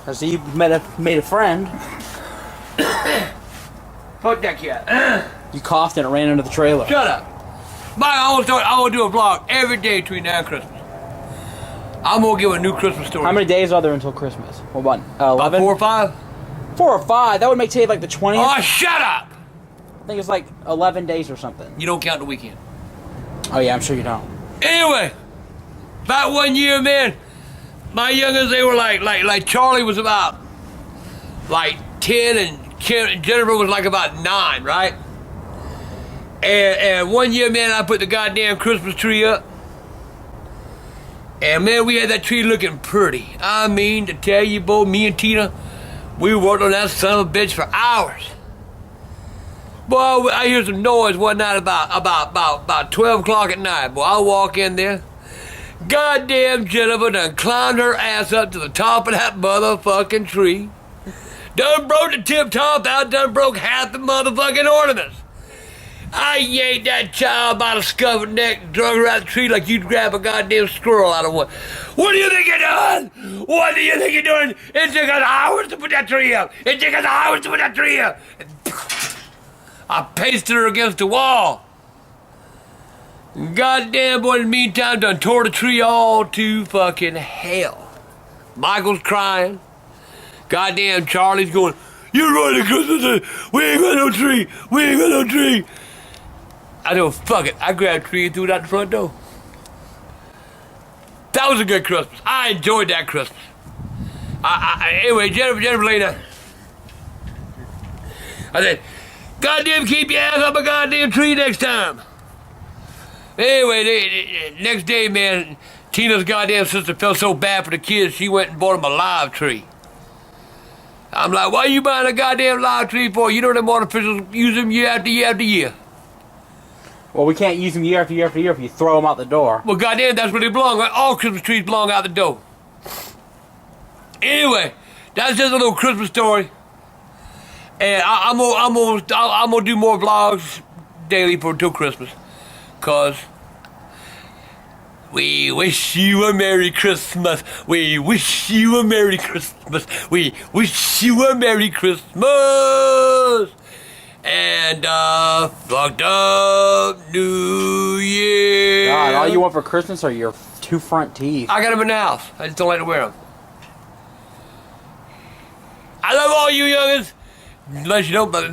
I see you made a friend. Fuck that cat. You coughed and it ran into the trailer. Shut up. Mike, I want to do a vlog every day between now and Christmas. I'm going to give a new Christmas story. How many days are there until Christmas? Well, what, 11? About 4 or 5? 4 or 5? That would make today like the 20th. Oh, shut up! I think it's like 11 days or something. You don't count the weekend. Oh yeah, I'm sure you don't. Anyway, about 1 year, man, my youngins, they were like Charlie was about like 10 and Jennifer was like about 9, right? And 1 year, man, I put the goddamn Christmas tree up. And man, we had that tree looking pretty. I mean, to tell you, boy, me and Tina, we worked on that son of a bitch for hours. Boy, I hear some noise one night about 12 o'clock at night. Boy, I walk in there. Goddamn Jennifer done climbed her ass up to the top of that motherfucking tree. Done broke the tip top out, done broke half the motherfucking ornaments. I yanked that child by the scuff of the neck, drug her out the tree like you'd grab a goddamn squirrel out of one. What do you think you're doing? What do you think you're doing? It took us hours to put that tree up. It took us hours to put that tree up. And I pasted her against the wall. And goddamn, boy, in the meantime, done tore the tree all to fucking hell. Michael's crying. Goddamn, Charlie's going, "You're right at Christmas Day. We ain't got no tree. We ain't got no tree." I know, fuck it. I grabbed a tree and threw it out the front door. That was a good Christmas. I enjoyed that Christmas. Anyway, Jennifer laid down. I said, "Goddamn, keep your ass up a goddamn tree next time." Anyway, next day, man, Tina's goddamn sister felt so bad for the kids, she went and bought them a live tree. I'm like, "Why are you buying a goddamn live tree for? You know them artificials use them year after year after year." Well, we can't use them year after year after year if you throw them out the door. Well, goddamn, that's where they belong. All Christmas trees belong out the door. Anyway, that's just a little Christmas story. And I'm gonna do more vlogs daily until Christmas. Cause we wish you a Merry Christmas. We wish you a Merry Christmas. We wish you a Merry Christmas. And fucked up New Year. God, all you want for Christmas are your 2 front teeth. I got them in the house. I just don't like to wear them. I love all you youngins. Unless you don't, but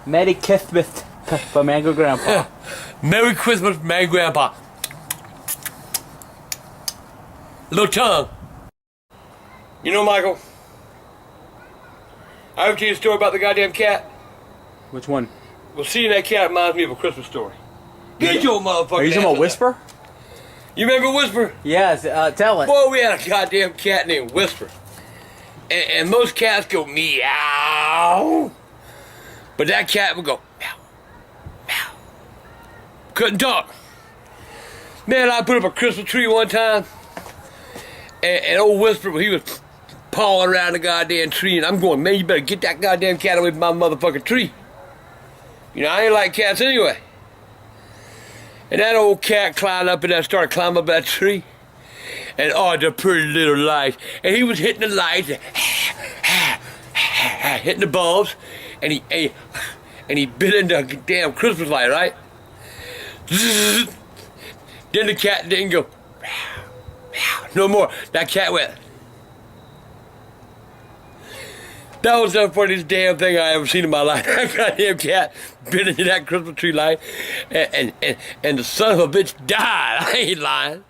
Merry Christmas, Mango Grandpa. Merry Christmas, man, Grandpa. Little tongue. You know, Michael, I ever tell you a story about the goddamn cat? Which one? Well, seeing that cat reminds me of a Christmas story. Get your motherfucker. Are you talking about Whisper? You remember Whisper? Yes, tell it. Boy, we had a goddamn cat named Whisper. And most cats go meow. But that cat would go meow, meow. Couldn't talk. Man, I put up a Christmas tree one time. And old Whisper, he was pawing around the goddamn tree. And I'm going, "Man, you better get that goddamn cat away from my motherfucking tree." You know, I ain't like cats anyway. And that old cat climbed up and I started climbing up that tree. And oh, the pretty little lights. And he was hitting the lights, hitting the bulbs, and he bit into a damn Christmas light, right? Then the cat didn't go no more. That cat went. That was the funniest damn thing I ever seen in my life. That goddamn cat bit into that Christmas tree light, and the son of a bitch died. I ain't lying.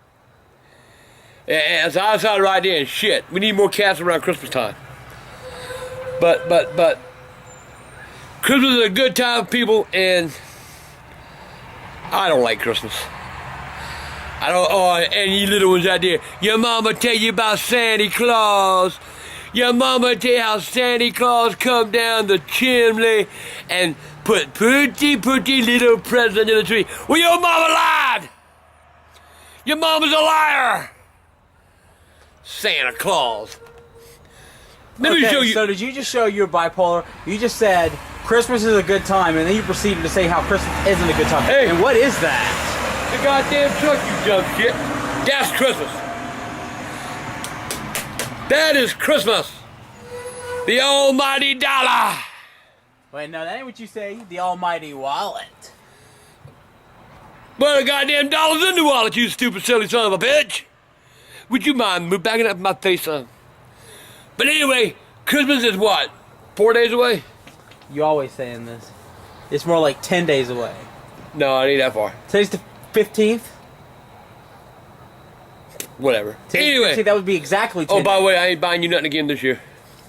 And so I decided right there, shit, we need more cats around Christmas time. But Christmas is a good time, people, and I don't like Christmas. I don't. Oh, and you little ones out there, your mama tell you about Santa Claus. Your mama tell you how Santa Claus come down the chimney and put pretty little presents under the tree. Well, your mama lied. Your mama's a liar. Santa Claus. Let me show you. So did you just show you're bipolar? You just said Christmas is a good time, and then you proceeded to say how Christmas isn't a good time. Hey. And what is that? The goddamn truck, you dumb shit. That's Christmas. That is Christmas. The almighty dollar. Wait, no, that ain't what you say. The almighty wallet. Well, the goddamn dollar's in the wallet, you stupid silly son of a bitch. Would you mind backing up my face, son? But anyway, Christmas is what? 4 days away? You always saying this. It's more like 10 days away. No, it ain't that far. Today's the 15th. Whatever. See, Anyway. that would be exactly 10 Oh, by the days. way, I ain't buying you nothing again this year.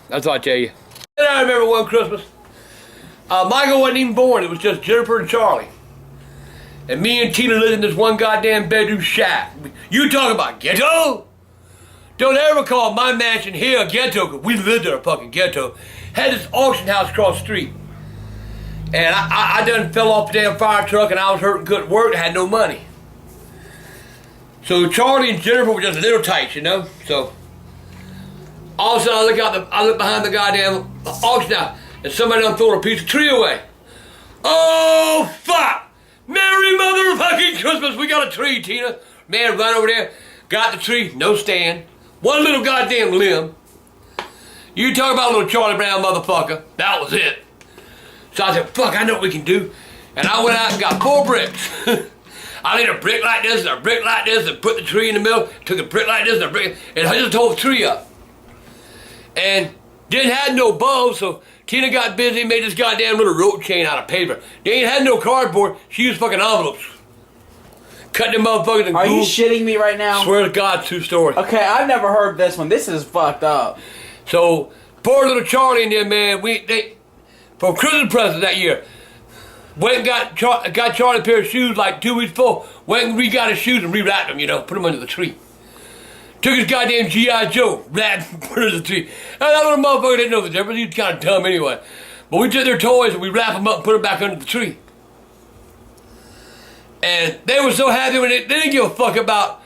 That's what I tell you. And I remember one Christmas. Michael wasn't even born. It was just Jennifer and Charlie. And me and Tina lived in this one goddamn bedroom shack. You talk about ghetto? Don't ever call my mansion here a ghetto, because we lived in a fucking ghetto. Had this auction house across the street. And I done fell off the damn fire truck and I was hurt and couldn't work and had no money. So Charlie and Jennifer were just a little tight, you know? So all of a sudden I look behind the goddamn auction house and somebody done thrown a piece of tree away. Oh fuck! Merry motherfucking Christmas, we got a tree, Tina. Man, run over there, got the tree, no stand. One little goddamn limb. You talk about a little Charlie Brown motherfucker. That was it. So I said, fuck, I know what we can do. And I went out and got 4 bricks. I laid a brick like this and a brick like this and put the tree in the middle, took a brick like this and a brick, and I just tore the tree up. And didn't have no bulbs, so Tina got busy and made this goddamn little rope chain out of paper. They ain't had no cardboard, she used fucking envelopes. Cut them motherfuckers in Are you glue. shitting me right now? Swear to God, true story. Okay, I've never heard this one. This is fucked up. So, poor little Charlie and them, man, for Christmas present that year, went and got Charlie a pair of shoes like 2 weeks before. Went and re-got his shoes and rewrapped them, you know, put them under the tree. Took his goddamn G.I. Joe, wrapped and put it under the tree. And that little motherfucker didn't know the difference. He was kind of dumb anyway. But we took their toys and we wrapped them up and put them back under the tree. And they were so happy when they didn't give a fuck about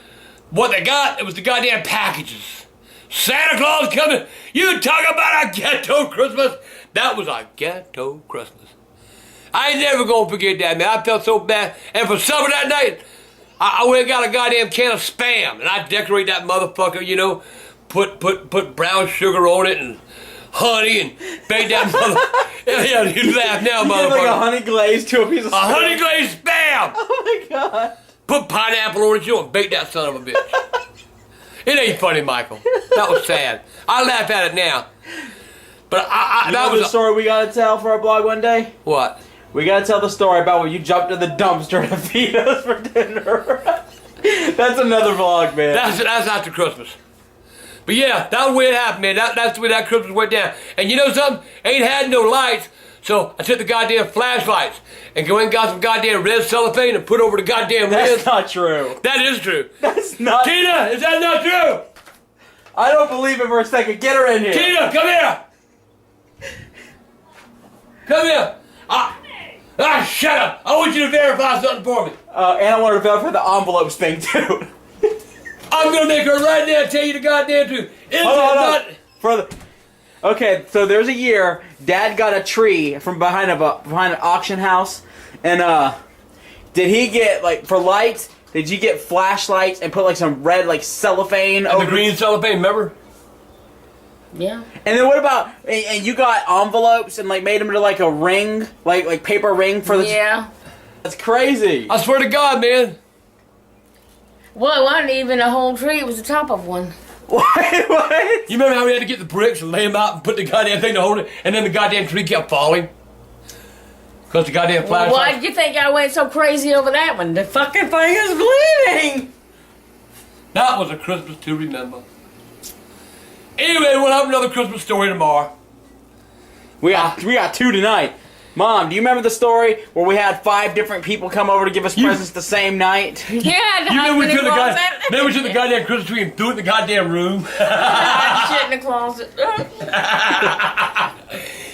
what they got. It was the goddamn packages. Santa Claus coming. You talk about a ghetto Christmas. That was a ghetto Christmas. I ain't never gonna forget that, man. I felt so bad. And for supper that night, I went and got a goddamn can of Spam. And I decorate that motherfucker, you know. Put brown sugar on it and honey and bake that motherfucker. Yeah, you laugh now, You motherfucker. did like a honey glaze to a piece of A honey glazed Spam! Oh my god. Put pineapple on it, you know, and bake that son of a bitch. It ain't funny, Michael. That was sad. I laugh at it now. But that was the story we gotta tell for our blog one day? What? We gotta tell the story about when you jumped in the dumpster to feed us for dinner. That's another vlog, man. That's after Christmas. But yeah, that's the way it happened, man. That's the way that Christmas went down. And you know something? Ain't had no lights, so I took the goddamn flashlights and go and got some goddamn red cellophane and put over the goddamn That's lid. not true. That is true. That's not. Tina, is that not true? I don't believe it for a second. Get her in here. Tina, come here. Come here. Shut up. I want you to verify something for me. And I want to verify the envelopes thing too. I'm gonna make her right now tell you the goddamn truth. Is Hold it on. not? Okay, so there's a year Dad got a tree from behind an auction house, and did he get like for lights? Did you get flashlights and put like some red like cellophane And over the green cellophane, remember? Yeah. And then what about and you got envelopes and like made them into like a ring, like paper ring for the Yeah. That's crazy. I swear to God, man. Well, it wasn't even a whole tree. It was the top of one. What? You remember how we had to get the bricks and lay them out and put the goddamn thing to hold it, and then the goddamn tree kept falling? Because the goddamn Well, flashlight. why did you think I went so crazy over that one? The fucking thing is bleeding. That was a Christmas to remember. Anyway, we'll have another Christmas story tomorrow. We got 2 tonight. Mom, do you remember the story where we had 5 different people come over to give us presents the same night? Yeah, You remember we took the goddamn Christmas tree and threw it in the goddamn room? Shit in the closet.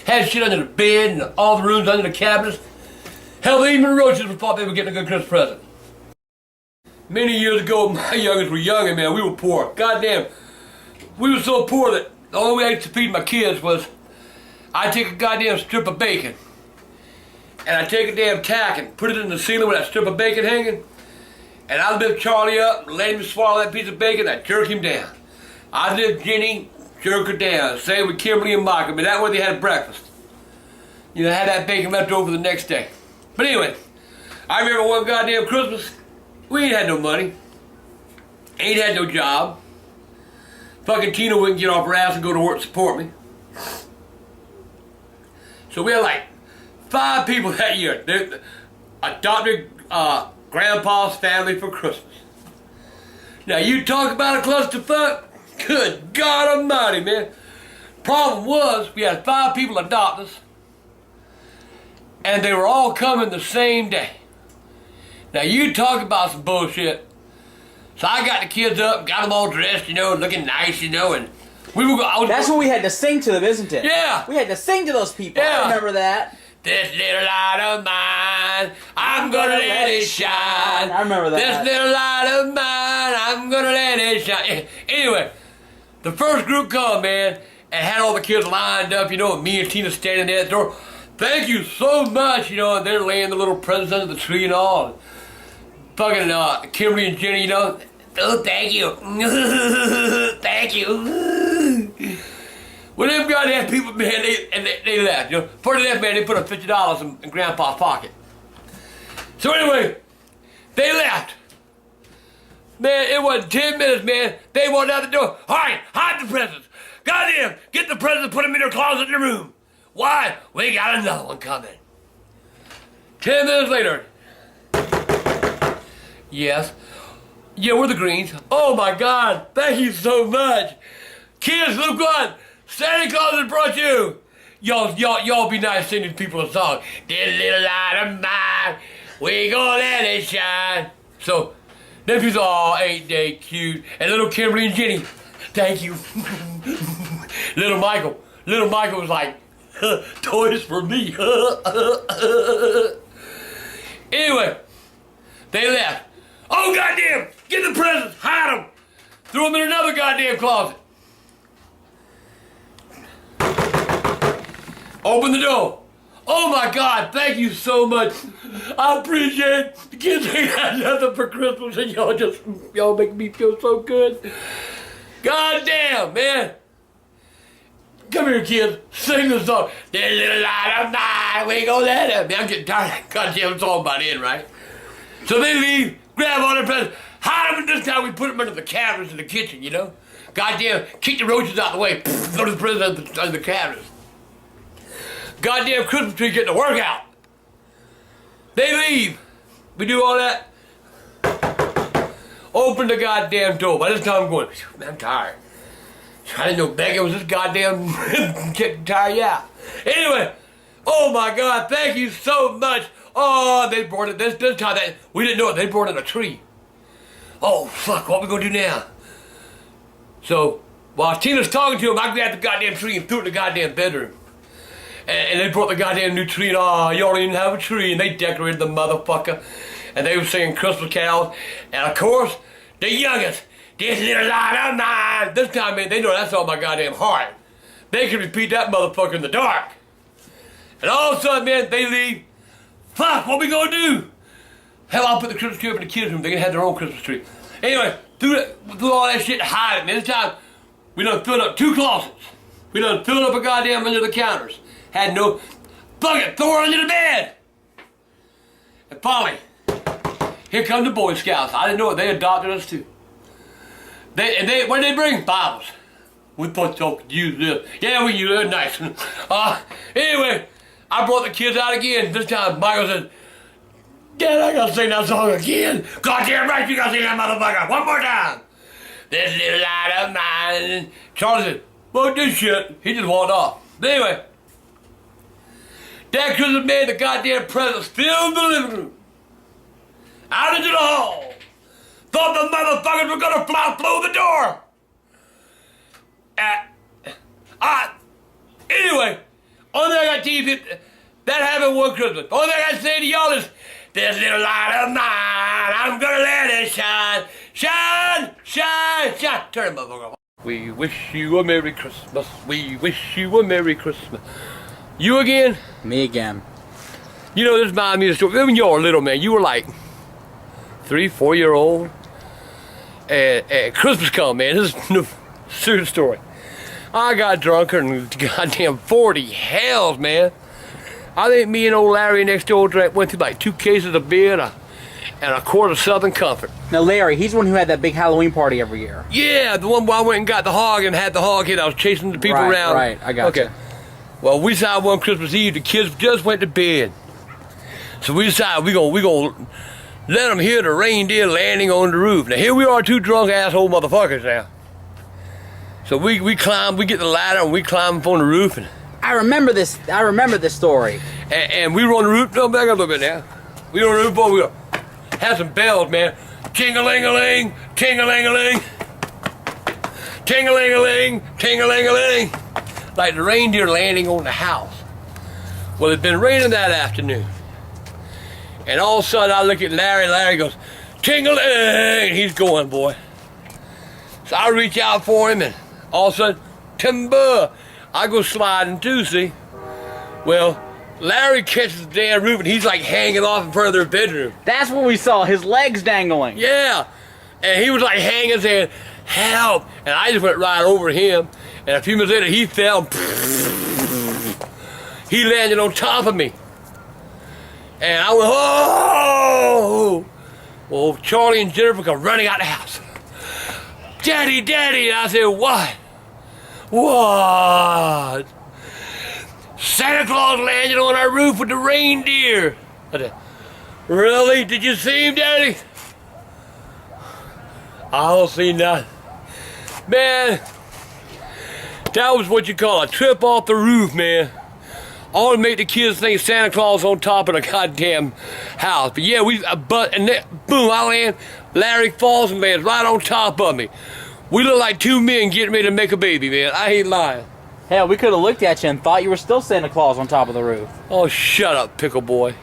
Had shit under the bed and all the rooms under the cabinets. Hell, even the roaches thought they were getting a good Christmas present. Many years ago, my youngest were young and man, we were poor. Goddamn, we were so poor that the only way I used to feed my kids was I'd take a goddamn strip of bacon and I'd take a damn tack and put it in the ceiling with that strip of bacon hanging, and I'd lift Charlie up and let him swallow that piece of bacon. I'd jerk him down. I'd lift Jenny jerk her down. Same with Kimberly and Michael. I mean, that way they had breakfast. You know, had that bacon left over the next day. But anyway, I remember one goddamn Christmas, we ain't had no money. Ain't had no job. Fucking Tina wouldn't get off her ass and go to work to support me. So we had like 5 people that year. They adopted Grandpa's family for Christmas. Now you talk about a clusterfuck. Good God Almighty, man. Problem was, we had 5 people adopt us, and they were all coming the same day. Now you talk about some bullshit. So I got the kids up, got them all dressed, you know, looking nice, you know, and we were going. That's when we had to sing to them, isn't it? Yeah. We had to sing to those people. Yeah. I remember that. This little light of mine, I'm gonna let it shine. I remember that. This little light of mine, I'm gonna let it shine. Anyway, the first group come, man, and had all the kids lined up, you know, and me and Tina standing there at the door. Thank you so much, you know, and they're laying the little presents under the tree and all. Fucking Kimberly and Jenny, you know. Oh, thank you. Thank you. Well, them goddamn people, man, they left, you know. For that, man, they put up $50 in Grandpa's pocket. So anyway, they left. Man, it wasn't 10 minutes, man. They walked out the door. All right, hide the presents. Goddamn, get the presents, put them in their closet in the room. Why? We got another one coming. 10 minutes later. Yes. Yeah, we're the Greens. Oh my God, thank you so much. Kids, look what Santa Claus has brought you. Y'all be nice singing people a song. This little light of mine, we gonna let it shine. So, nephews, all ain't they cute? And little Kimberly and Jenny, thank you. Little Michael was like, toys for me. Anyway, they left. Oh, goddamn! Get the presents! Hide them! Threw them in another goddamn closet. Open the door. Oh, my God, thank you so much. I appreciate it. The kids ain't had nothing for Christmas, and y'all make me feel so good. Goddamn, man. Come here, kids. Sing the song. This little light of mine, we gonna let it. Man, I'm getting tired of that goddamn song by then, right? So they leave. Grab all their presents, hide them, and this time we put them under the cabinets in the kitchen, you know? Goddamn, kick the roaches out of the way, throw the presents under the cabinets. Goddamn Christmas tree getting a workout. They leave. We do all that. Open the goddamn door. By this time I'm going, man, I'm tired. I didn't know Becky was this goddamn getting tired, yeah. Anyway, oh my God, thank you so much. Oh, they brought it this time. We didn't know it. They brought in a tree. Oh, fuck. What we gonna do now? So, while Tina's talking to him, I grabbed the goddamn tree and threw it in the goddamn bedroom. And they brought the goddamn new tree, and oh, y'all don't even have a tree. And they decorated the motherfucker. And they were singing Christmas carols. And of course, the youngest, this little light of mine. This time, man, they know that's all my goddamn heart. They can repeat that motherfucker in the dark. And all of a sudden, man, they leave. Fuck, what we gonna do? Hell, I'll put the Christmas tree up in the kids' room. They can have their own Christmas tree. Anyway, threw all that shit, hide it, man. This time, we done filled up 2 closets. We done filled up a goddamn under the counters. Had no, fuck it, throw her under the bed. And finally, here come the Boy Scouts. I didn't know it, they adopted us too. What did they bring? Bibles. We thought y'all could use this. Yeah, we use it, nice. Anyway, I brought the kids out again. This time, Michael said, Dad, I gotta sing that song again. Goddamn right, you gotta sing that motherfucker. One more time. This little light of mine. Charlie said, fuck this shit. He just walked off. But anyway, Dad Christmas made the goddamn presents filled the living room. Out into the hall. Thought the motherfuckers were gonna fly through the door. Anyway, only thing I got to you, that happened one Christmas. Only thing I got to say to y'all is, this little light of mine, I'm gonna let it shine. Shine, shine, shine. Turn it, motherfucker. We wish you a Merry Christmas. We wish you a Merry Christmas. You again? Me again. You know, this reminds me of the story. When you were little, man, you were like 3, 4-year-old. And Christmas come, man. This is a serious story. I got drunker than goddamn 40 hells, man. I think me and old Larry next door went through like 2 cases of beer and a quart of Southern Comfort. Now, Larry, he's the one who had that big Halloween party every year. Yeah, the one where I went and got the hog and had the hog hit. I was chasing the people around. Right, I got you. Well, we decided one Christmas Eve, the kids just went to bed. So we decided we gonna let them hear the reindeer landing on the roof. Now, here we are, 2 drunk asshole motherfuckers now. So we climb, we get the ladder and we climb up on the roof. And I remember this story. And we were on the roof. No, back up a little bit now. We were on the roof, boy. We had some bells, man. Ting-a-ling-a-ling, ting-a-ling-a-ling. Ting-a-ling-a-ling, ting-a-ling-a-ling. Like the reindeer landing on the house. Well, it'd been raining that afternoon. And all of a sudden, I look at Larry. Larry goes, ting-a-ling. He's going, boy. So I reach out for him, and all of a sudden, timber. I go sliding too, see? Well, Larry catches the damn roof, and he's like hanging off in front of their bedroom. That's what we saw, his legs dangling. Yeah. And he was like hanging, saying, help. And I just went right over him, and a few minutes later, he fell. He landed on top of me. And I went, oh! Well, Charlie and Jennifer come running out the house. Daddy, Daddy! And I said, what? What? Santa Claus landed on our roof with the reindeer. I said, really? Did you see him, Daddy? I don't see nothing. Man, that was what you call a trip off the roof, man. All to make the kids think Santa Claus on top of the goddamn house. But yeah, boom, I land. Larry falls and lands right on top of me. We look like 2 men getting ready to make a baby, man. I ain't lying. Hell, we could have looked at you and thought you were still Santa Claus on top of the roof. Oh, shut up, pickle boy.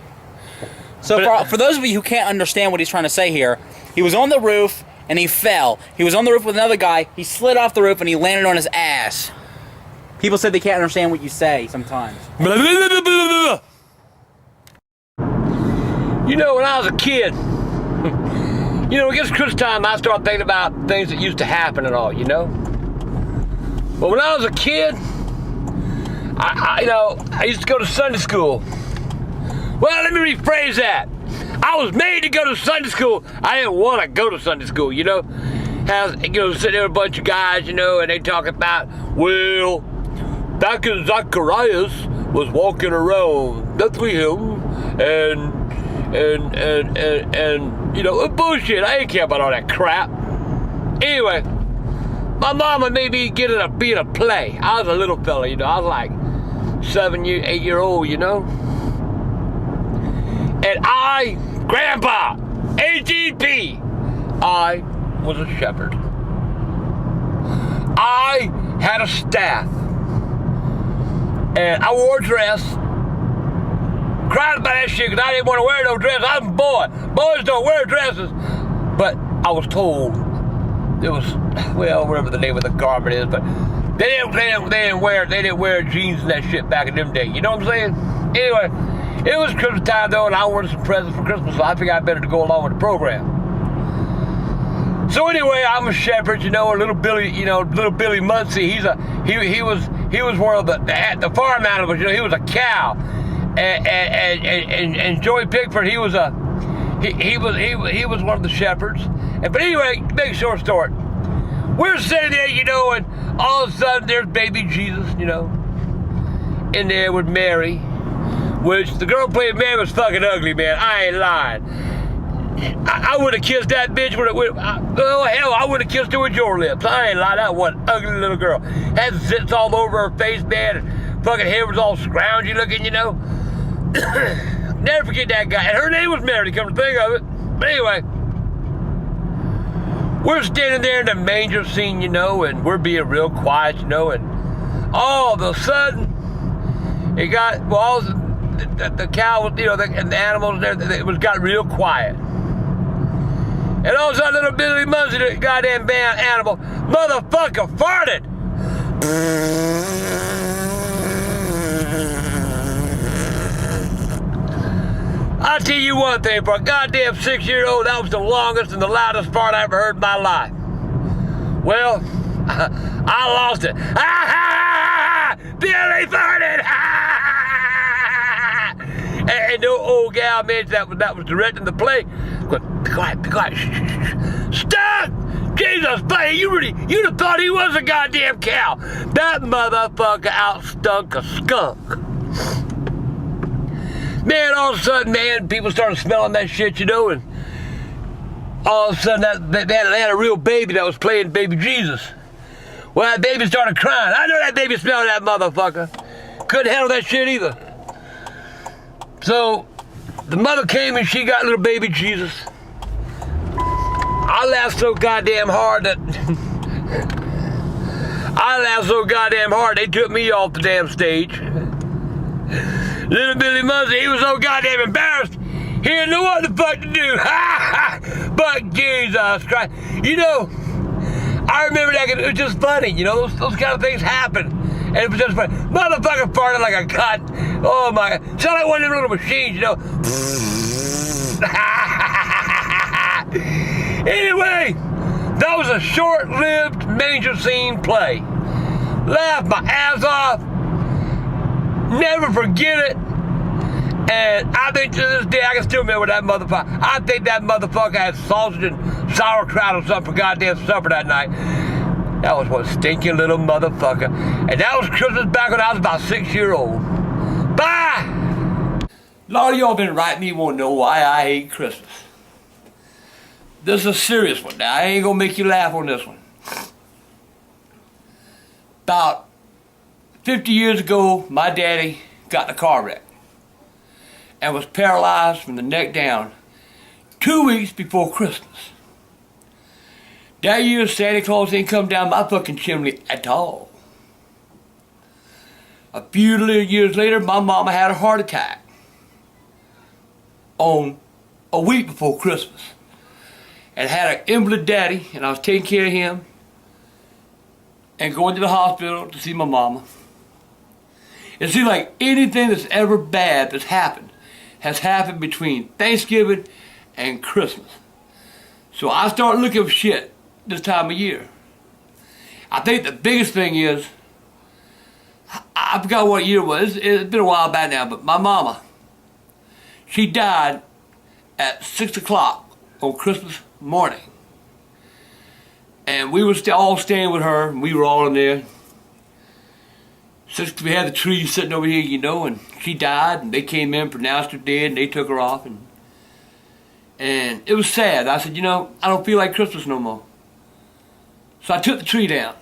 So for those of you who can't understand what he's trying to say here, he was on the roof and he fell. He was on the roof with another guy. He slid off the roof and he landed on his ass. People said they can't understand what you say sometimes. You know, when I was a kid, you know, it gets Christmas time, I start thinking about things that used to happen and all, you know? But when I was a kid, I used to go to Sunday school. Well, let me rephrase that. I was made to go to Sunday school. I didn't want to go to Sunday school, you know? Sitting there with a bunch of guys, you know, and they talk about, well, back in Zacharias was walking around Bethlehem and you know, bullshit. I ain't care about all that crap. Anyway, my mama made me be in a play. I was a little fella, you know. I was like 8 year old, you know. And I, Grandpa, Agp, I was a shepherd. I had a staff. And I wore a dress. Cried about that shit because I didn't want to wear no dress. I'm a boy. Boys don't wear dresses. But I was told it was, well, whatever the name of the garment is, but they didn't wear jeans and that shit back in them days. You know what I'm saying? Anyway, it was Christmas time though, and I wanted some presents for Christmas, so I figured I'd better to go along with the program. So anyway, I'm a shepherd, you know, little Billy Muncie. He was one of the farm animals, you know. He was a cow. And Joey Pickford, he was one of the shepherds. But anyway, big short story. We're sitting there, you know, and all of a sudden there's baby Jesus, you know, in there with Mary, which the girl playing Mary was fucking ugly, man. I ain't lying. I would have kissed that bitch oh hell, I would have kissed her with your lips. I ain't lying. That one ugly little girl had zits all over her face, man, and fucking hair was all scroungy looking, you know. Never forget that guy. And her name was Mary, come to think of it. But anyway, we're standing there in the manger scene, you know, and we're being real quiet, you know, and all of a sudden, it got, well, all the cow, you know, and the animals there, it got real quiet. And all of a sudden, little Billy Muncie, the goddamn animal, motherfucker farted. I'll tell you one thing, for a goddamn 6-year-old, that was the longest and the loudest fart I ever heard in my life. Well, I lost it. Billy farted. And no old gal man that was directing the play. Be quiet, be quiet. Shh, shh, shh. Stop! Jesus, buddy, you'd have thought he was a goddamn cow. That motherfucker outstunk a skunk. Man, all of a sudden, man, people started smelling that shit, you know, and all of a sudden they had a real baby that was playing baby Jesus. Well, that baby started crying. I know that baby smelled that motherfucker. Couldn't handle that shit either. So, the mother came and she got little baby Jesus. I laughed so goddamn hard they took me off the damn stage. Little Billy Muzzy, he was so goddamn embarrassed, he didn't know what the fuck to do. But Jesus Christ. You know, I remember that, it was just funny, you know, those kind of things happen. And it was just funny. Motherfucker farted like a cunt. Oh my God. Sound like one of them little machines, you know. Anyway, that was a short-lived manger scene play. Laughed my ass off. Never forget it. And I think to this day, I can still remember that motherfucker. I think that motherfucker had sausage and sauerkraut or something for goddamn supper that night. That was one stinking little motherfucker. And that was Christmas back when I was about 6 years old. Bye! A lot of y'all been writing me, want to know why I hate Christmas. This is a serious one now. I ain't gonna make you laugh on this one. About 50 years ago, my daddy got in a car wreck and was paralyzed from the neck down 2 weeks before Christmas. That year, Santa Claus ain't come down my fucking chimney at all. A few years later, my mama had a heart attack on a week before Christmas. And had an invalid daddy, and I was taking care of him and going to the hospital to see my mama. It seems like anything that's ever bad that's happened has happened between Thanksgiving and Christmas. So I started looking for shit this time of year. I think the biggest thing is, I forgot what year it was. It's been a while back now, but my mama, she died at 6 o'clock on Christmas morning. And we were all staying with her, and we were all in there. Since we had the tree sitting over here, you know, and she died, and they came in, pronounced her dead, and they took her off, and it was sad. I said, you know, I don't feel like Christmas no more. So I took the tree down,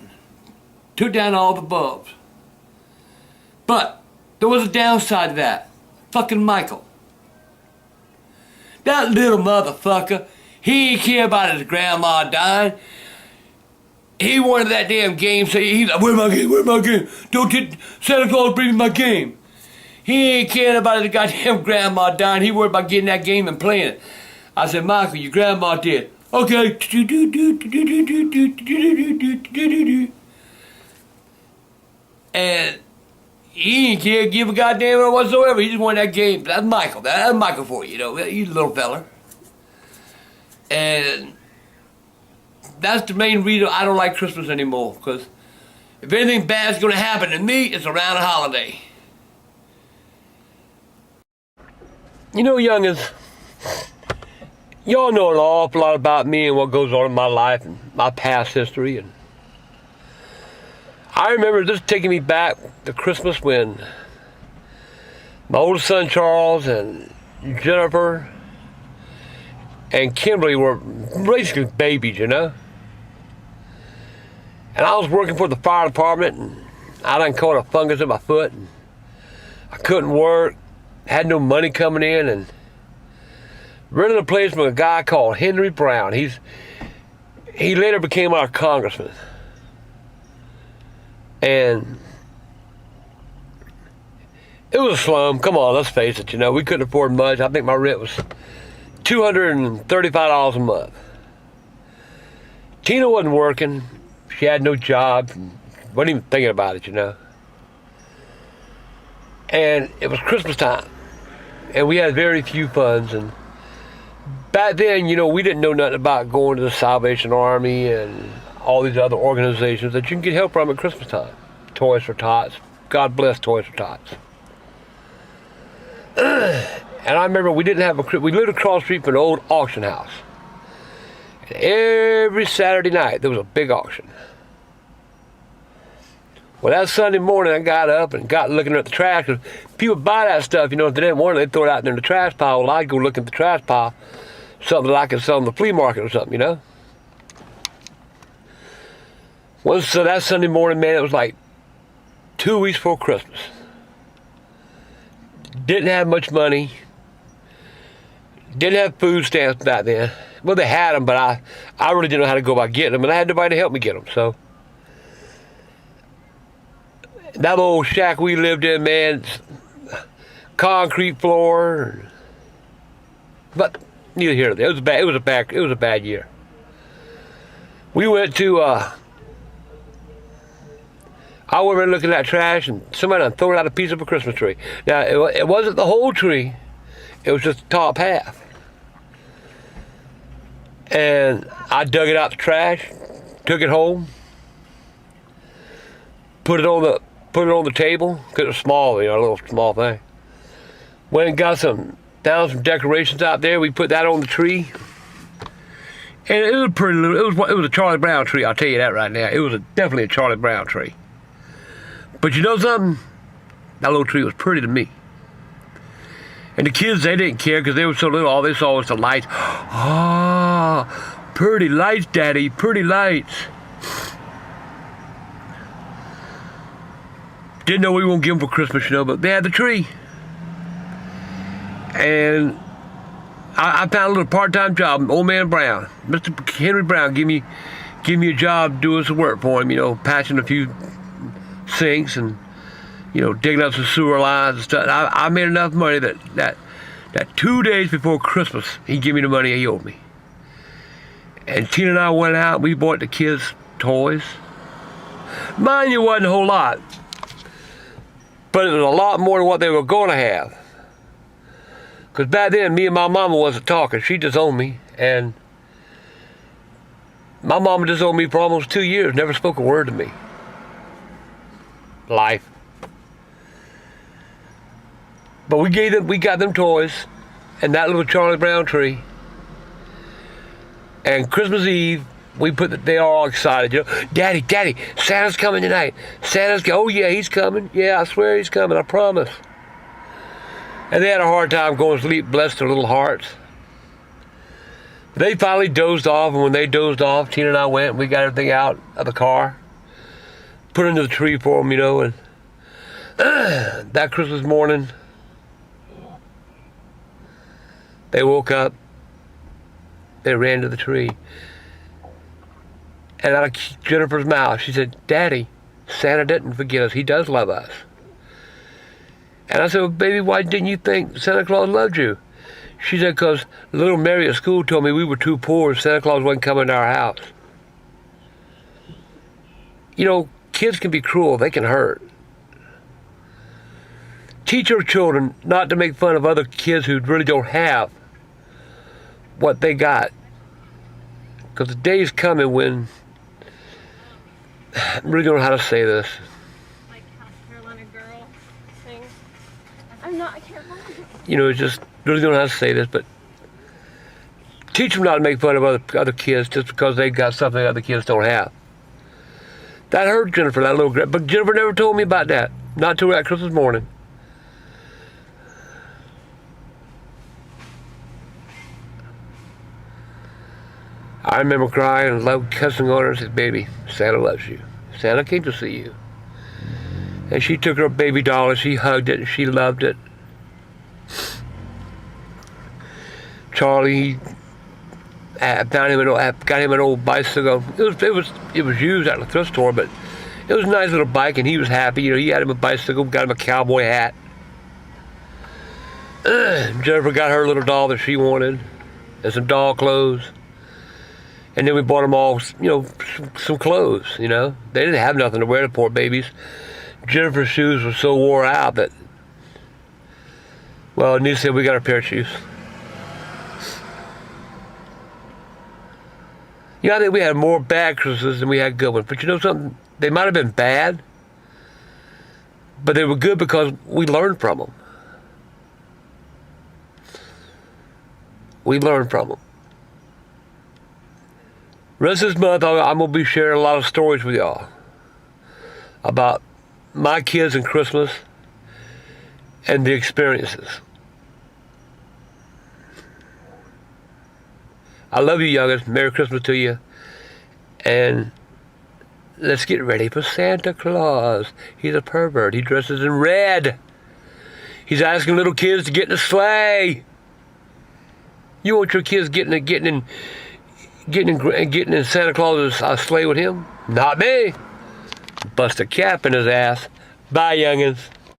took down all the bulbs. But there was a downside to that. Fucking Michael. That little motherfucker, he ain't care about his grandma dying. He wanted that damn game, so he's like, where's my game, where's my game? Don't get Santa Claus bring me my game. He ain't caring about his goddamn grandma dying. He worried about getting that game and playing it. I said, Michael, your grandma dead. Okay. And he ain't care, give a goddamn whatsoever. He just wanted that game. That's Michael. That's Michael for you, you know. He's a little fella. And that's the main reason I don't like Christmas anymore. Because if anything bad's going to happen to me, it's around a holiday. You know, youngins, y'all know an awful lot about me and what goes on in my life and my past history. And I remember this taking me back to Christmas when my oldest son Charles and Jennifer and Kimberly were basically babies, you know. And I was working for the fire department, and I done caught a fungus in my foot, and I couldn't work, had no money coming in, and rented a place from a guy called Henry Brown. He later became our congressman. And it was a slum. Come on, let's face it, you know, we couldn't afford much. I think my rent was $235 a month. Tina wasn't working. She had no job. Wasn't even thinking about it, you know. And it was Christmas time. And we had very few funds. And back then, you know, we didn't know nothing about going to the Salvation Army and all these other organizations that you can get help from at Christmas time. Toys for Tots, God bless Toys for Tots. And I remember we lived across the street from an old auction house. And every Saturday night there was a big auction. Well, that Sunday morning I got up and got looking at the trash. Cause people buy that stuff, if they didn't want it, they'd throw it out there in the trash pile. Well, I'd go look at the trash pile, something that I could sell on the flea market or something, Well, so that Sunday morning, man, it was like 2 weeks before Christmas. Didn't have much money. Didn't have food stamps back then. Well, they had them, but I really didn't know how to go about getting them, and I had nobody to help me get them. So that old shack we lived in, man, concrete floor. But neither here nor there. It was a bad year. We went to. I went around looking at that trash, and somebody done thrown out a piece of a Christmas tree. Now, it wasn't the whole tree. It was just the top half. And I dug it out the trash, took it home, put it on the table, because it was small, a little small thing. Went and got some decorations out there. We put that on the tree. And it was pretty little. It was a Charlie Brown tree, I'll tell you that right now. It was definitely a Charlie Brown tree. But you know something? That little tree was pretty to me. And the kids, they didn't care because they were so little. All they saw was the lights. Ah, pretty lights, Daddy, pretty lights. Didn't know we were going to give them for Christmas, but they had the tree. And I found a little part-time job, Old Man Brown. Mr. Henry Brown give me a job doing some work for him, patching a few sinks and digging up some sewer lines and stuff. I made enough money that 2 days before Christmas he gave me the money he owed me. And Tina and I went out and we bought the kids toys. Mind you, it wasn't a whole lot, but it was a lot more than what they were going to have. Because back then me and my mama wasn't talking. She disowned me, and my mama disowned me for almost 2 years, never spoke a word to me. Life. But we got them toys and that little Charlie Brown tree. And Christmas Eve, they are all excited, Daddy, Santa's coming tonight. Oh yeah, he's coming. Yeah, I swear he's coming, I promise. And they had a hard time going to sleep, bless their little hearts. They finally dozed off, and when they dozed off, Tina and I went and we got everything out of the car, put it into the tree for them, and that Christmas morning, they woke up, they ran to the tree, and out of Jennifer's mouth, she said, Daddy, Santa didn't forget us, he does love us. And I said, well, baby, why didn't you think Santa Claus loved you? She said, because little Mary at school told me we were too poor and Santa Claus wasn't coming to our house. Kids can be cruel, they can hurt. Teach your children not to make fun of other kids who really don't have what they got. Because the day's coming when, I really don't know how to say this. Like Carolina Girl thing. I'm not a Carolina Girl. It's just, really don't know how to say this, but teach them not to make fun of other kids just because they got something other kids don't have. That hurt Jennifer, that little girl. But Jennifer never told me about that. Not till that Christmas morning. I remember crying and loved cussing on her and said, baby, Santa loves you. Santa came to see you. And she took her baby doll and she hugged it and she loved it. Charlie, got him an old bicycle. It was used at the thrift store, but it was a nice little bike, and he was happy. He had him a bicycle, got him a cowboy hat. Jennifer got her little doll that she wanted, and some doll clothes. And then we bought them all, some clothes. They didn't have nothing to wear, the poor babies. Jennifer's shoes were so wore out that, well, Denise said we got a pair of shoes. I think we had more bad Christmases than we had good ones. But you know something? They might have been bad, But they were good because we learned from them. We learned from them. Rest of this month, I'm going to be sharing a lot of stories with y'all about my kids and Christmas and the experiences. I love you, youngest. Merry Christmas to you. And let's get ready for Santa Claus. He's a pervert. He dresses in red. He's asking little kids to get in a sleigh. You want your kids getting in Santa Claus's sleigh with him? Not me. Bust a cap in his ass. Bye, youngins.